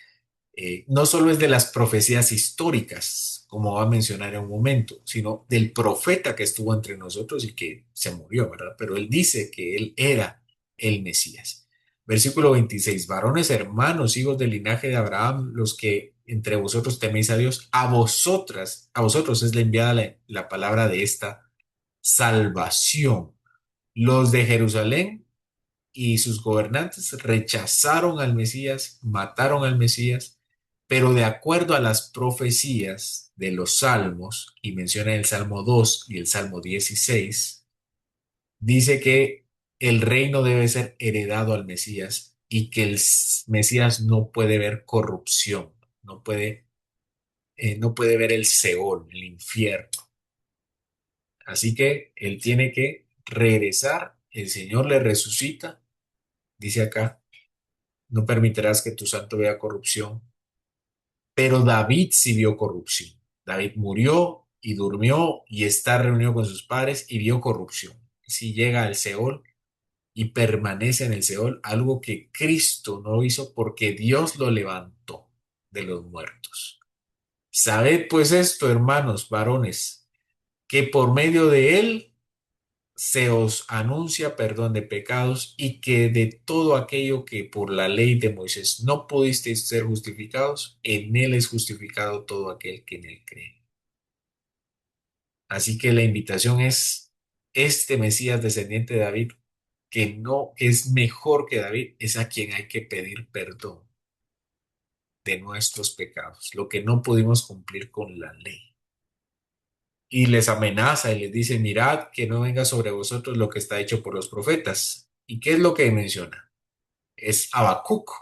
no solo es de las profecías históricas, como va a mencionar en un momento, sino del profeta que estuvo entre nosotros y que se murió, ¿verdad? Pero él dice que él era el Mesías. Versículo 26: varones hermanos, hijos del linaje de Abraham, los que entre vosotros teméis a Dios, a vosotros es la enviada la palabra de esta salvación. Los de Jerusalén y sus gobernantes rechazaron al Mesías, mataron al Mesías, pero de acuerdo a las profecías de los salmos, y menciona el Salmo 2 y el Salmo 16, dice que el reino debe ser heredado al Mesías y que el Mesías no puede ver corrupción, no puede, no puede ver el Seol, el infierno. Así que él tiene que regresar, el Señor le resucita, dice acá, no permitirás que tu santo vea corrupción. Pero David sí vio corrupción. David murió y durmió y está reunido con sus padres y vio corrupción. Sí llega al Seol y permanece en el Seol, algo que Cristo no hizo porque Dios lo levantó de los muertos. Sabed pues esto, hermanos varones, que por medio de él se os anuncia perdón de pecados y que de todo aquello que por la ley de Moisés no pudisteis ser justificados, en él es justificado todo aquel que en él cree. Así que la invitación es este Mesías descendiente de David, que no es mejor que David, es a quien hay que pedir perdón de nuestros pecados, lo que no pudimos cumplir con la ley. Y les amenaza y les dice, mirad que no venga sobre vosotros lo que está hecho por los profetas. ¿Y qué es lo que menciona? Es Habacuc.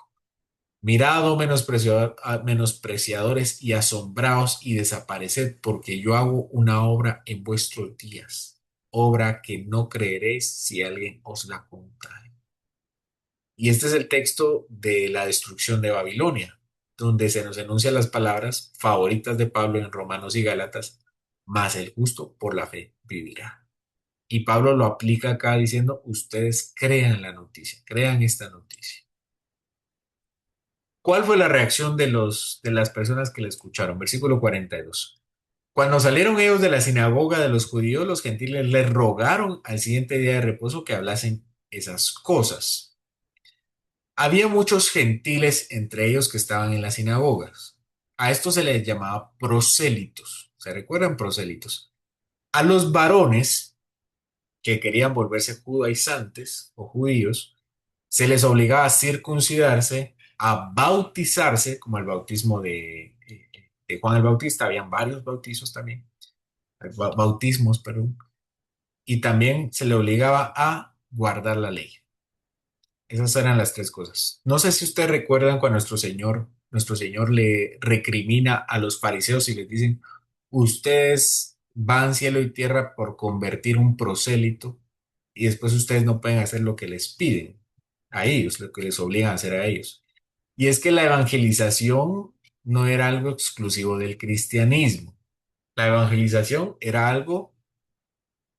Mirad, oh menospreciadores y asombraos y desapareced, porque yo hago una obra en vuestros días, obra que no creeréis si alguien os la contare. Y este es el texto de la destrucción de Babilonia, donde se nos enuncian las palabras favoritas de Pablo en Romanos y Gálatas, mas el justo por la fe vivirá. Y Pablo lo aplica acá diciendo, ustedes crean la noticia, crean esta noticia. ¿Cuál fue la reacción de las personas que le escucharon? Versículo 42. Cuando salieron ellos de la sinagoga de los judíos, los gentiles les rogaron al siguiente día de reposo que hablasen esas cosas. Había muchos gentiles entre ellos que estaban en las sinagogas. A esto se les llamaba prosélitos. ¿Se recuerdan prosélitos? A los varones que querían volverse judaizantes o judíos, se les obligaba a circuncidarse, a bautizarse, como el bautismo de Juan el Bautista, habían varios bautizos también, bautismos, perdón, y también se le obligaba a guardar la ley. Esas eran las tres cosas. No sé si ustedes recuerdan cuando nuestro Señor le recrimina a los fariseos y les dicen, ustedes van cielo y tierra por convertir un prosélito y después ustedes no pueden hacer lo que les piden a ellos, lo que les obligan a hacer a ellos. Y es que la evangelización no era algo exclusivo del cristianismo. La evangelización era algo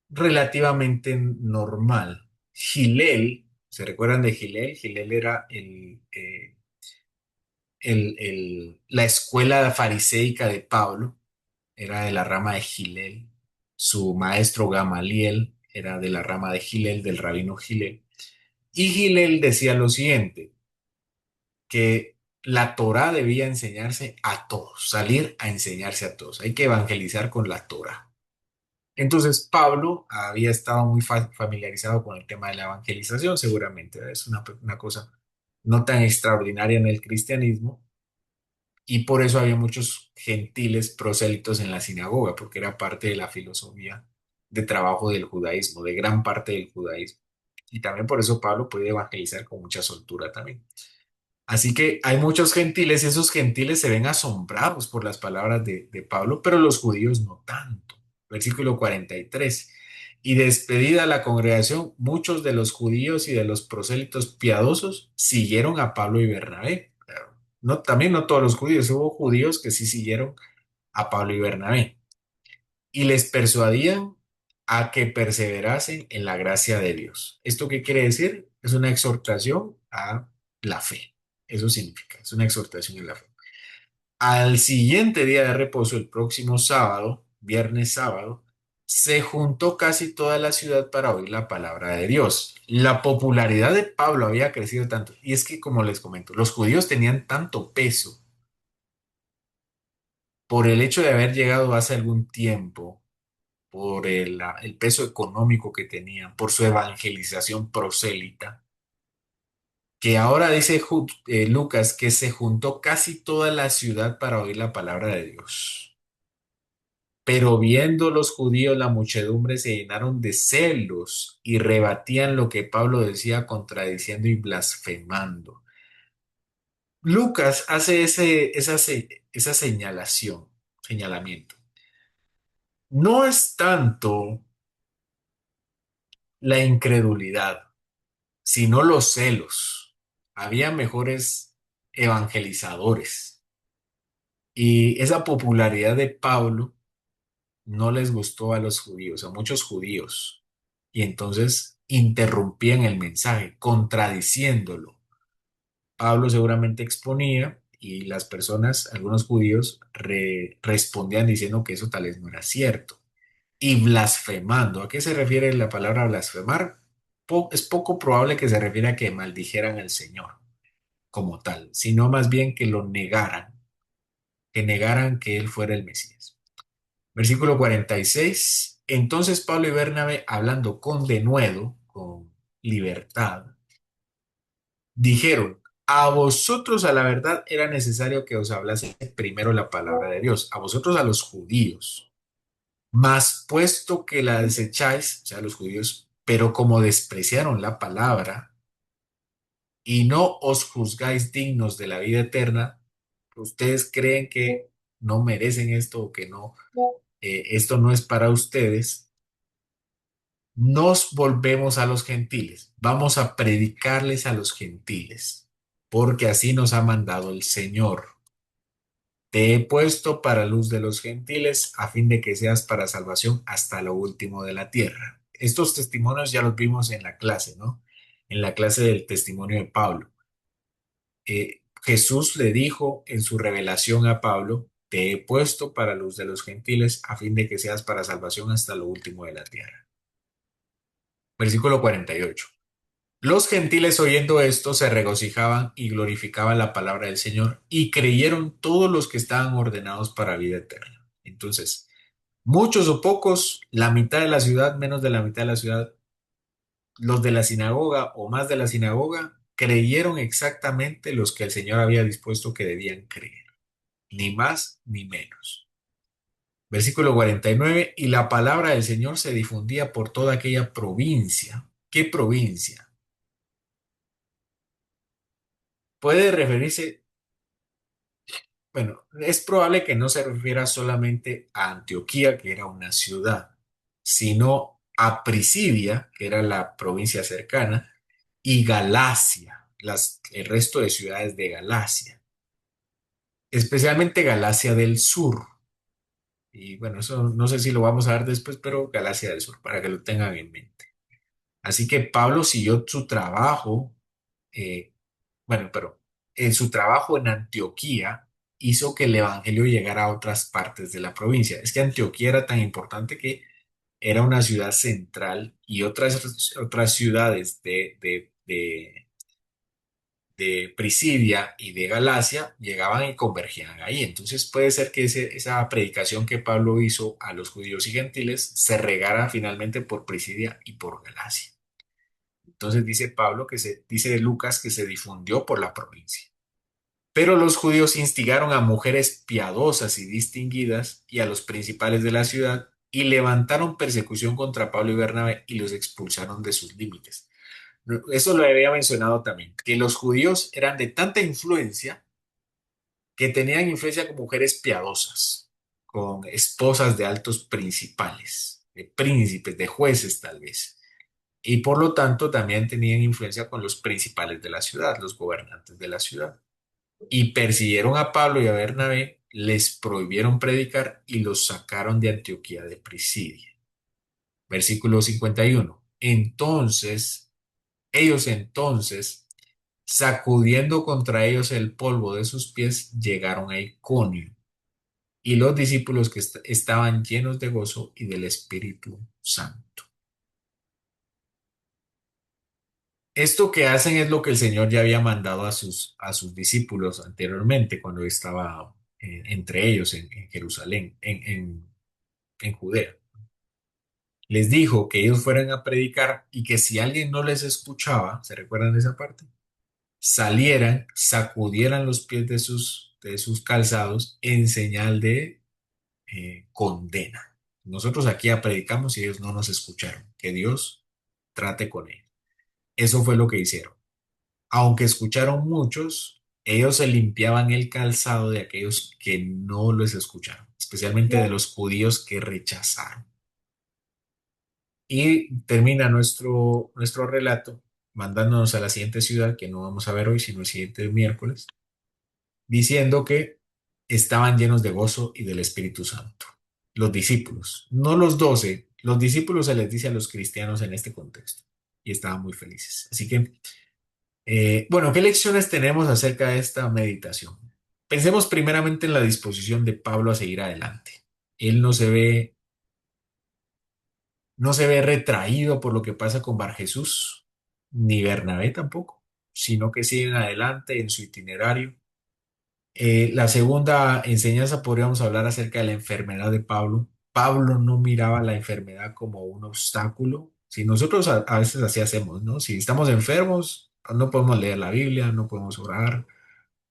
relativamente normal. Gilel, ¿se recuerdan de Gilel? Gilel era la escuela fariseica de Pablo, era de la rama de Gilel. Su maestro Gamaliel era de la rama de Gilel, del rabino Gilel. Y Gilel decía lo siguiente, que la Torá debía enseñarse a todos, salir a enseñarse a todos. Hay que evangelizar con la Torá. Entonces, Pablo había estado muy familiarizado con el tema de la evangelización, seguramente. Es una cosa no tan extraordinaria en el cristianismo, y por eso había muchos gentiles prosélitos en la sinagoga, porque era parte de la filosofía de trabajo del judaísmo, de gran parte del judaísmo. Y también por eso Pablo puede evangelizar con mucha soltura también. Así que hay muchos gentiles y esos gentiles se ven asombrados por las palabras de Pablo, pero los judíos no tanto. Versículo 43. Y despedida la congregación, muchos de los judíos y de los prosélitos piadosos siguieron a Pablo y Bernabé. Claro, no, también no todos los judíos, hubo judíos que sí siguieron a Pablo y Bernabé y les persuadían a que perseverasen en la gracia de Dios. ¿Esto qué quiere decir? Es una exhortación a la fe. Eso significa, es una exhortación a la fe. Al siguiente día de reposo, el próximo sábado, viernes sábado, se juntó casi toda la ciudad para oír la palabra de Dios. La popularidad de Pablo había crecido tanto, y es que, como les comento, los judíos tenían tanto peso por el hecho de haber llegado hace algún tiempo, por el peso económico que tenían, por su evangelización prosélita, que ahora dice Lucas que se juntó casi toda la ciudad para oír la palabra de Dios. Pero viendo los judíos la muchedumbre se llenaron de celos y rebatían lo que Pablo decía, contradiciendo y blasfemando. Lucas hace esa señalamiento. No es tanto la incredulidad, sino los celos. Había mejores evangelizadores y esa popularidad de Pablo no les gustó a los judíos, a muchos judíos, y entonces interrumpían el mensaje, contradiciéndolo. Pablo seguramente exponía y las personas, algunos judíos, respondían diciendo que eso tal vez no era cierto y blasfemando. ¿A qué se refiere la palabra blasfemar? Es poco probable que se refiera a que maldijeran al Señor como tal, sino más bien que negaran que Él fuera el Mesías. Versículo 46. Entonces Pablo y Bernabé, hablando con denuedo, con libertad, dijeron, a vosotros a la verdad era necesario que os hablase primero la palabra de Dios, a vosotros a los judíos, mas puesto que la desecháis, o sea, los judíos, pero como despreciaron la palabra y no os juzgáis dignos de la vida eterna, ustedes creen que no merecen esto o que no, esto no es para ustedes, nos volvemos a los gentiles, vamos a predicarles a los gentiles, porque así nos ha mandado el Señor. Te he puesto para luz de los gentiles, a fin de que seas para salvación hasta lo último de la tierra. Estos testimonios ya los vimos en la clase, ¿no? En la clase del testimonio de Pablo. Jesús le dijo en su revelación a Pablo, te he puesto para luz de los gentiles, a fin de que seas para salvación hasta lo último de la tierra. Versículo 48. Los gentiles oyendo esto se regocijaban y glorificaban la palabra del Señor y creyeron todos los que estaban ordenados para vida eterna. Entonces, muchos o pocos, la mitad de la ciudad, menos de la mitad de la ciudad, los de la sinagoga o más de la sinagoga, creyeron exactamente los que el Señor había dispuesto que debían creer, ni más ni menos. Versículo 49, y la palabra del Señor se difundía por toda aquella provincia. ¿Qué provincia? Puede referirse. Bueno, es probable que no se refiera solamente a Antioquía, que era una ciudad, sino a Prisidia, que era la provincia cercana, y Galacia, el resto de ciudades de Galacia, especialmente Galacia del Sur. Y bueno, eso no sé si lo vamos a ver después, pero Galacia del Sur, para que lo tengan en mente. Así que Pablo siguió su trabajo, eh, bueno, pero en su trabajo en Antioquía hizo que el evangelio llegara a otras partes de la provincia. Es que Antioquía era tan importante que era una ciudad central y otras ciudades de Prisidia y de Galacia llegaban y convergían ahí. Entonces puede ser que esa predicación que Pablo hizo a los judíos y gentiles se regara finalmente por Prisidia y por Galacia. Entonces dice Pablo dice Lucas que se difundió por la provincia. Pero los judíos instigaron a mujeres piadosas y distinguidas y a los principales de la ciudad y levantaron persecución contra Pablo y Bernabé y los expulsaron de sus límites. Eso lo había mencionado también, que los judíos eran de tanta influencia que tenían influencia con mujeres piadosas, con esposas de altos principales. de príncipes, de jueces tal vez. Y por lo tanto también tenían influencia con los principales de la ciudad, los gobernantes de la ciudad. Y persiguieron a Pablo y a Bernabé, les prohibieron predicar y los sacaron de Antioquía de Prisidia. Versículo 51. Entonces, sacudiendo contra ellos el polvo de sus pies, llegaron a Iconio. Y los discípulos que estaban llenos de gozo y del Espíritu Santo. Esto que hacen es lo que el Señor ya había mandado a sus discípulos anteriormente, cuando estaba entre ellos en Jerusalén, en Judea. Les dijo que ellos fueran a predicar y que si alguien no les escuchaba, ¿se recuerdan de esa parte? Salieran, sacudieran los pies de sus calzados en señal de condena. Nosotros aquí ya predicamos y ellos no nos escucharon. Que Dios trate con ellos. Eso fue lo que hicieron. Aunque escucharon muchos, ellos se limpiaban el calzado de aquellos que no les escucharon, especialmente de los judíos que rechazaron. Y termina nuestro relato mandándonos a la siguiente ciudad, que no vamos a ver hoy, sino el siguiente miércoles, diciendo que estaban llenos de gozo y del Espíritu Santo. Los discípulos, no los 12, los discípulos se les dice a los cristianos en este contexto y estaban muy felices. Así que, bueno, ¿qué lecciones tenemos acerca de esta meditación? Pensemos primeramente en la disposición de Pablo a seguir adelante. Él no se ve retraído por lo que pasa con Bar Jesús, ni Bernabé tampoco, sino que siguen adelante en su itinerario. La segunda enseñanza podríamos hablar acerca de la enfermedad de Pablo. Pablo no miraba la enfermedad como un obstáculo. Si nosotros a veces así hacemos, ¿no? Si estamos enfermos, no podemos leer la Biblia, no podemos orar,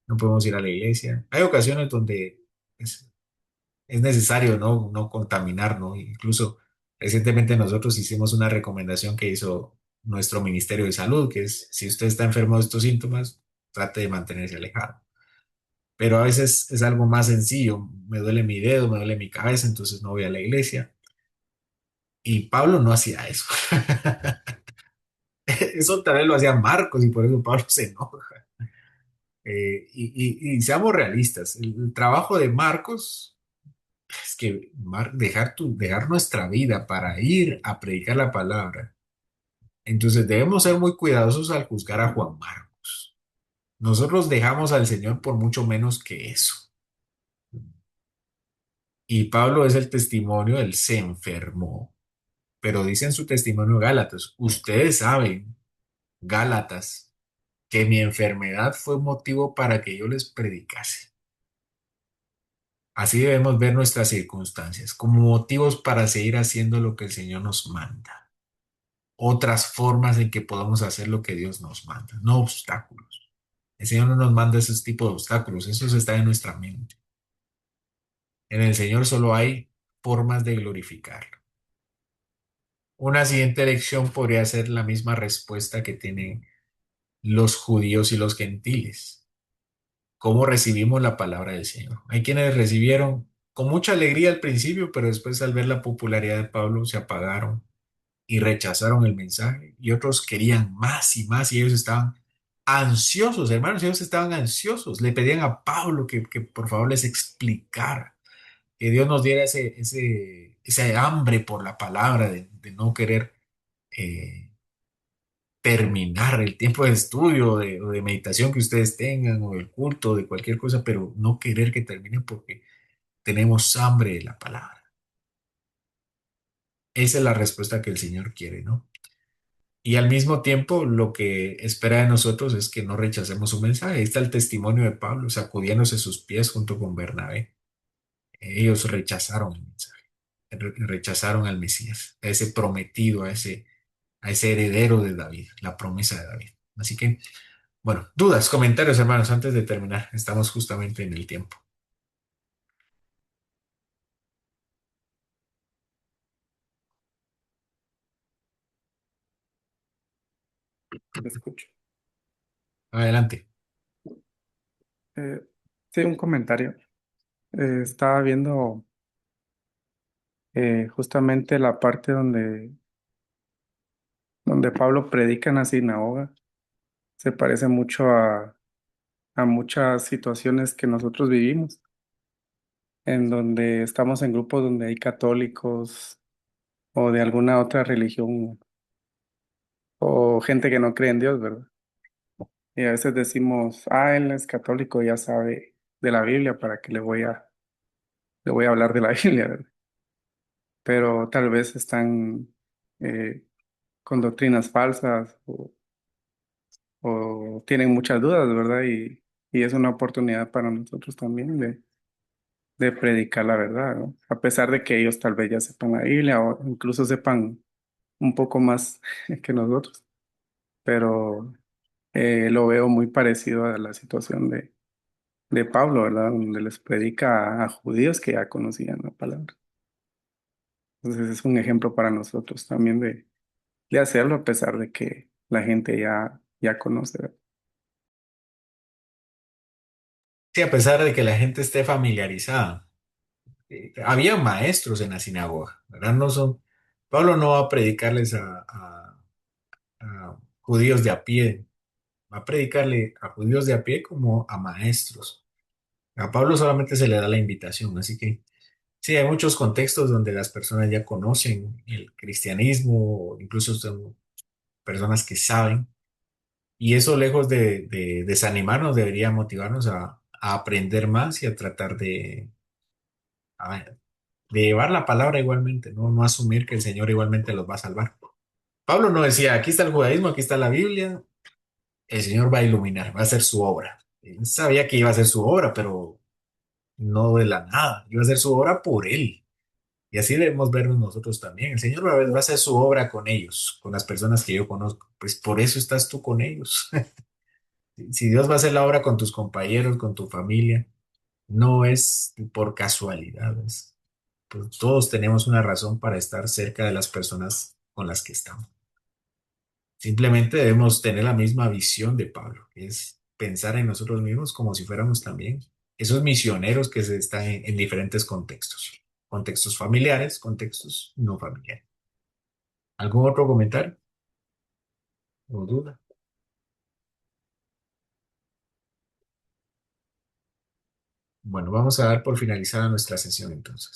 no podemos ir a la iglesia. Hay ocasiones donde es necesario no contaminar, ¿no? Incluso recientemente nosotros hicimos una recomendación que hizo nuestro Ministerio de Salud, que es, si usted está enfermo de estos síntomas, trate de mantenerse alejado. Pero a veces es algo más sencillo. Me duele mi dedo, me duele mi cabeza, entonces no voy a la iglesia. Y Pablo no hacía eso. Eso tal vez lo hacía Marcos y por eso Pablo se enoja. Y seamos realistas, el trabajo de Marcos es que dejar nuestra vida para ir a predicar la palabra. Entonces debemos ser muy cuidadosos al juzgar a Juan Marcos. Nosotros dejamos al Señor por mucho menos que eso. Y Pablo es el testimonio, él se enfermó, pero dice en su testimonio Gálatas, ustedes saben, Gálatas, que mi enfermedad fue motivo para que yo les predicase. Así debemos ver nuestras circunstancias como motivos para seguir haciendo lo que el Señor nos manda. Otras formas en que podamos hacer lo que Dios nos manda, no obstáculos. El Señor no nos manda esos tipos de obstáculos, eso está en nuestra mente. En el Señor solo hay formas de glorificarlo. Una siguiente lección podría ser la misma respuesta que tienen los judíos y los gentiles. ¿Cómo recibimos la palabra del Señor? Hay quienes recibieron con mucha alegría al principio, pero después al ver la popularidad de Pablo se apagaron y rechazaron el mensaje. Y otros querían más y más y ellos estaban ansiosos, hermanos, ellos estaban ansiosos. Le pedían a Pablo que por favor les explicara, que Dios nos diera ese hambre por la palabra, de no querer eh, terminar el tiempo de estudio o de meditación que ustedes tengan o el culto, de cualquier cosa, pero no querer que termine porque tenemos hambre de la palabra. Esa es la respuesta que el Señor quiere, ¿no? Y al mismo tiempo, lo que espera de nosotros es que no rechacemos su mensaje. Ahí está el testimonio de Pablo, sacudiéndose sus pies junto con Bernabé. Ellos rechazaron el mensaje, rechazaron al Mesías, a ese prometido, a ese heredero de David, la promesa de David. Así que, bueno, dudas, comentarios, hermanos, antes de terminar. Estamos justamente en el tiempo. Te escucho. Adelante. Sí, un comentario. Estaba viendo Justamente la parte donde Pablo predica en la sinagoga se parece mucho a muchas situaciones que nosotros vivimos, en donde estamos en grupos donde hay católicos o de alguna otra religión o gente que no cree en Dios, ¿verdad? Y a veces decimos, él es católico, ya sabe de la Biblia, ¿para qué le voy a hablar de la Biblia, ¿verdad? Pero tal vez están eh, con doctrinas falsas o tienen muchas dudas, ¿verdad? Y es una oportunidad para nosotros también de predicar la verdad, ¿no? A pesar de que ellos tal vez ya sepan la Biblia o incluso sepan un poco más que nosotros, pero lo veo muy parecido a la situación de Pablo, ¿verdad? Donde les predica a judíos que ya conocían la palabra. Entonces es un ejemplo para nosotros también de hacerlo a pesar de que la gente ya conoce, ¿verdad? Sí, a pesar de que la gente esté familiarizada. Había maestros en la sinagoga, ¿verdad? Pablo no va a predicarles a judíos de a pie, va a predicarle a judíos de a pie como a maestros. A Pablo solamente se le da la invitación, así que sí, hay muchos contextos donde las personas ya conocen el cristianismo, o incluso son personas que saben, y eso lejos de desanimarnos, debería motivarnos a aprender más y a tratar a- de llevar la palabra igualmente, ¿no? No asumir que el Señor igualmente los va a salvar. Pablo no decía, aquí está el judaísmo, aquí está la Biblia, el Señor va a iluminar, va a hacer su obra. Él sabía que iba a hacer su obra, pero no de la nada, iba a hacer su obra por él. Y así debemos vernos nosotros también. El Señor va a hacer su obra con ellos, con las personas que yo conozco. Pues por eso estás tú con ellos. Si Dios va a hacer la obra con tus compañeros, con tu familia, no es por casualidad. Pues todos tenemos una razón para estar cerca de las personas con las que estamos. Simplemente debemos tener la misma visión de Pablo, que es pensar en nosotros mismos como si fuéramos también esos misioneros que se están en diferentes contextos, contextos familiares, contextos no familiares. ¿Algún otro comentario o duda? Bueno, vamos a dar por finalizada nuestra sesión entonces.